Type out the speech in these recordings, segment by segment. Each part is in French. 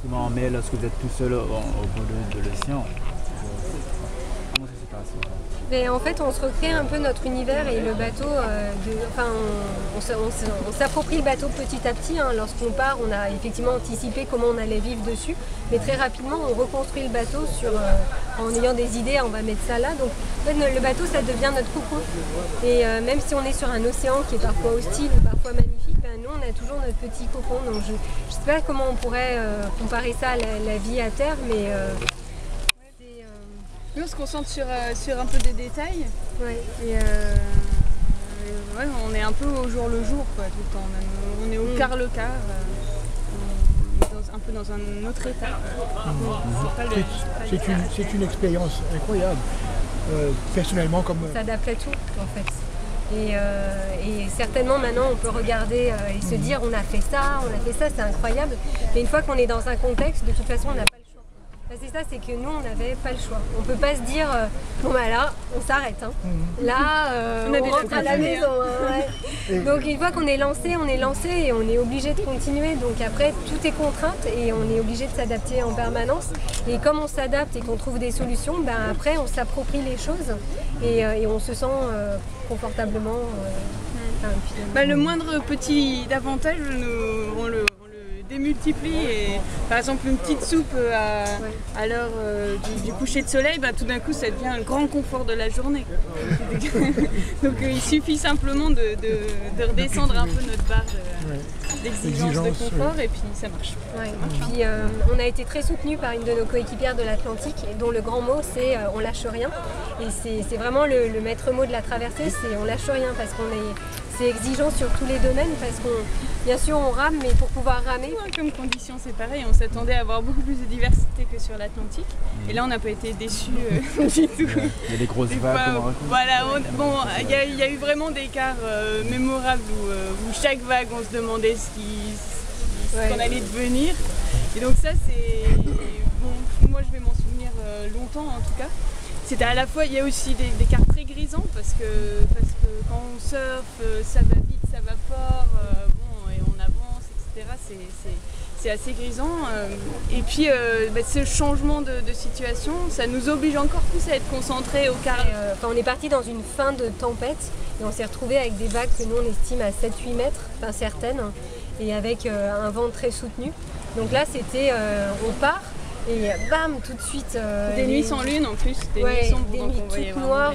justement, mais lorsque vous êtes tout seul au bout de l'océan, comment ça s'est passé? Mais en fait, on se recrée un peu notre univers et le bateau, on s'approprie le bateau petit à petit. Hein. Lorsqu'on part, on a effectivement anticipé comment on allait vivre dessus, mais très rapidement, on reconstruit le bateau en ayant des idées, on va mettre ça là. Donc, en fait, le bateau, ça devient notre cocon. Et même si on est sur un océan qui est parfois hostile ou parfois magnifique, nous, on a toujours notre petit cocon. Donc, je ne sais pas comment on pourrait comparer ça à la vie à terre, mais... Nous, on se concentre sur un peu des détails. Ouais. Et ouais, on est un peu au jour le jour, quoi, tout le temps. On est au quart le quart. On est un peu dans un autre état. C'est une expérience incroyable. Personnellement, comme... On s'adapte à tout, en fait. Et certainement, maintenant, on peut regarder et se dire on a fait ça, c'est incroyable. Mais une fois qu'on est dans un contexte, de toute façon, on n'a pas le choix. C'est ça, c'est que nous, on n'avait pas le choix. On ne peut pas se dire, bon bah là, on s'arrête. Hein. Là, on rentre à la maison. Hein, ouais. Donc une fois qu'on est lancé et on est obligé de continuer. Donc après, tout est contrainte et on est obligé de s'adapter en permanence. Et comme on s'adapte et qu'on trouve des solutions, ben après, on s'approprie les choses et on se sent confortablement. Le moindre petit avantage, on le démultiplie et par exemple une petite soupe à l'heure du coucher de soleil, tout d'un coup ça devient un grand confort de la journée. Donc il suffit simplement de redescendre un peu notre barre d'exigence de confort et puis ça marche. Ouais. Puis on a été très soutenus par une de nos coéquipières de l'Atlantique dont le grand mot c'est on lâche rien et c'est vraiment le maître mot de la traversée, c'est on lâche rien parce c'est exigeant sur tous les domaines parce qu'on, bien sûr, on rame, mais pour pouvoir ramer... Comme condition, c'est pareil. On s'attendait à avoir beaucoup plus de diversité que sur l'Atlantique. Et là, on n'a pas été déçus du tout. Il y a des grosses vagues. Voilà, il y a eu vraiment des quarts mémorables où chaque vague, on se demandait ce qu'on allait devenir. Et donc ça, c'est... Bon, moi, je vais m'en souvenir longtemps, en tout cas. C'était à la fois, il y a aussi des quarts très grisants parce que quand on surfe, ça va vite, ça va fort, et on avance, etc. C'est assez grisant. Et puis ce changement de situation, ça nous oblige encore plus à être concentrés au quart. On est parti dans une fin de tempête et on s'est retrouvé avec des vagues que nous on estime à 7-8 mètres, enfin certaines, et avec un vent très soutenu. Donc là c'était, on part. Et bam, tout de suite... des nuits sans lune en plus, des nuits sombres, des nuits toutes noires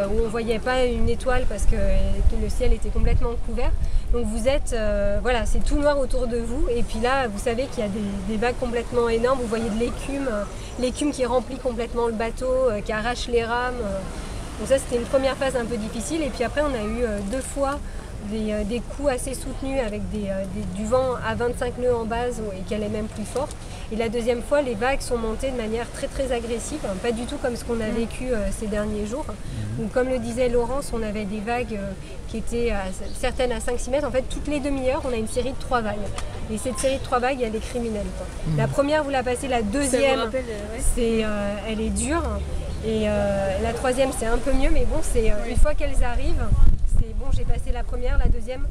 où on ne voyait pas une étoile parce que le ciel était complètement couvert. Donc vous êtes, c'est tout noir autour de vous. Et puis là, vous savez qu'il y a des vagues complètement énormes. Vous voyez de l'écume qui remplit complètement le bateau, qui arrache les rames. Donc ça, c'était une première phase un peu difficile. Et puis après, on a eu 2 fois des coups assez soutenus avec du vent à 25 nœuds en base et qui allait même plus fort. Et la deuxième fois, les vagues sont montées de manière très très agressive, pas du tout comme ce qu'on a vécu ces derniers jours. Donc, comme le disait Laurence, on avait des vagues qui étaient certaines à 5-6 mètres. En fait, toutes les demi-heures, on a une série de 3 vagues. Et cette série de 3 vagues, elle est criminelle. La première, vous la passez, la deuxième, elle est dure. Et la troisième, c'est un peu mieux, mais bon, une fois qu'elles arrivent, c'est bon, j'ai passé la première, la deuxième,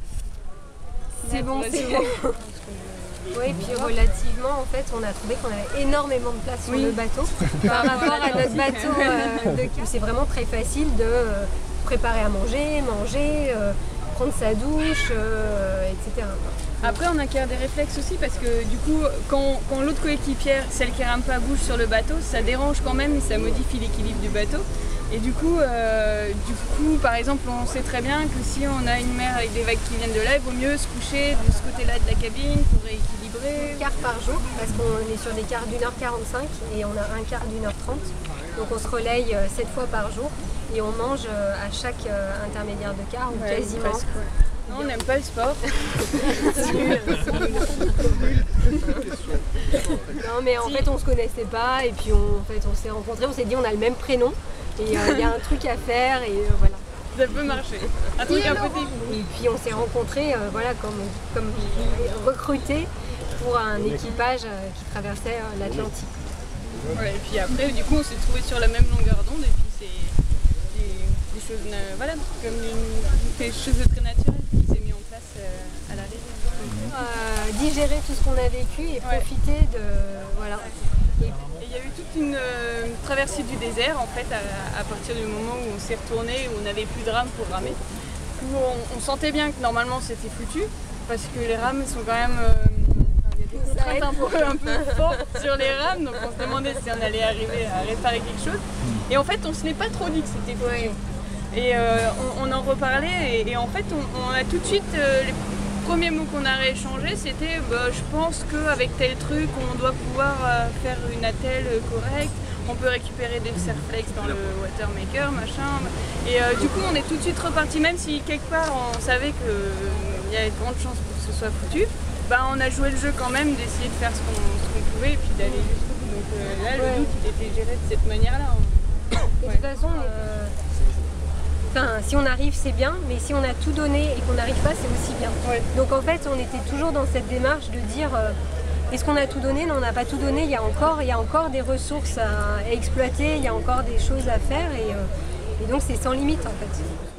c'est bon. Oui, puis relativement, en fait, on a trouvé qu'on avait énormément de place sur le bateau par rapport à notre bateau. C'est vraiment très facile de préparer à manger, prendre sa douche, etc. Après, on acquiert des réflexes aussi parce que du coup, quand l'autre coéquipière, celle qui rame pas, bouge sur le bateau, ça dérange quand même et ça modifie l'équilibre du bateau. Et du coup, par exemple, on sait très bien que si on a une mer avec des vagues qui viennent de là, il vaut mieux se coucher de ce côté-là de la cabine pour rééquilibrer. 1 quart par jour, parce qu'on est sur des quarts d'1h45 et on a un quart d'1h30. Donc on se relaye 7 fois par jour et on mange à chaque intermédiaire de quart ou quasiment. Presque, Non, on n'aime pas le sport. Non, mais en fait, on se connaissait pas et puis on s'est rencontrés, on s'est dit on a le même prénom. Et il y a un truc à faire et voilà. Ça peut marcher. Un truc un peu différent. Et puis on s'est rencontrés comme recrutés pour un équipage qui traversait l'Atlantique. Ouais, et puis après, du coup, on s'est trouvés sur la même longueur d'onde et puis c'est des choses, comme des choses très naturelles qui s'est mis en place à l'arrivée. Digérer tout ce qu'on a vécu et profiter traversée du désert en fait à partir du moment où on s'est retourné, où on n'avait plus de rames pour ramer. Où on sentait bien que normalement c'était foutu parce que les rames sont quand même... il y a des contraintes un peu fortes sur les rames, donc on se demandait si on allait arriver à réparer quelque chose. Et en fait on se l'est pas trop dit que c'était foutu. Et on en reparlait et en fait on a tout de suite... les premiers mots qu'on a rééchangés, c'était je pense qu'avec tel truc, on doit pouvoir faire une attelle correcte, on peut récupérer des serflex dans le watermaker, machin. Et du coup, on est tout de suite reparti, même si quelque part on savait qu'il y avait de grandes chances pour que ce soit foutu, on a joué le jeu quand même d'essayer de faire ce qu'on pouvait et puis d'aller jusqu'au bout. Donc là, le doute, il était géré de cette manière-là. De toute façon, si on arrive, c'est bien, mais si on a tout donné et qu'on n'arrive pas, c'est aussi bien. Ouais. Donc en fait, on était toujours dans cette démarche de dire est-ce qu'on a tout donné? Non, on n'a pas tout donné, il y a encore des ressources à exploiter, il y a encore des choses à faire et donc c'est sans limite en fait.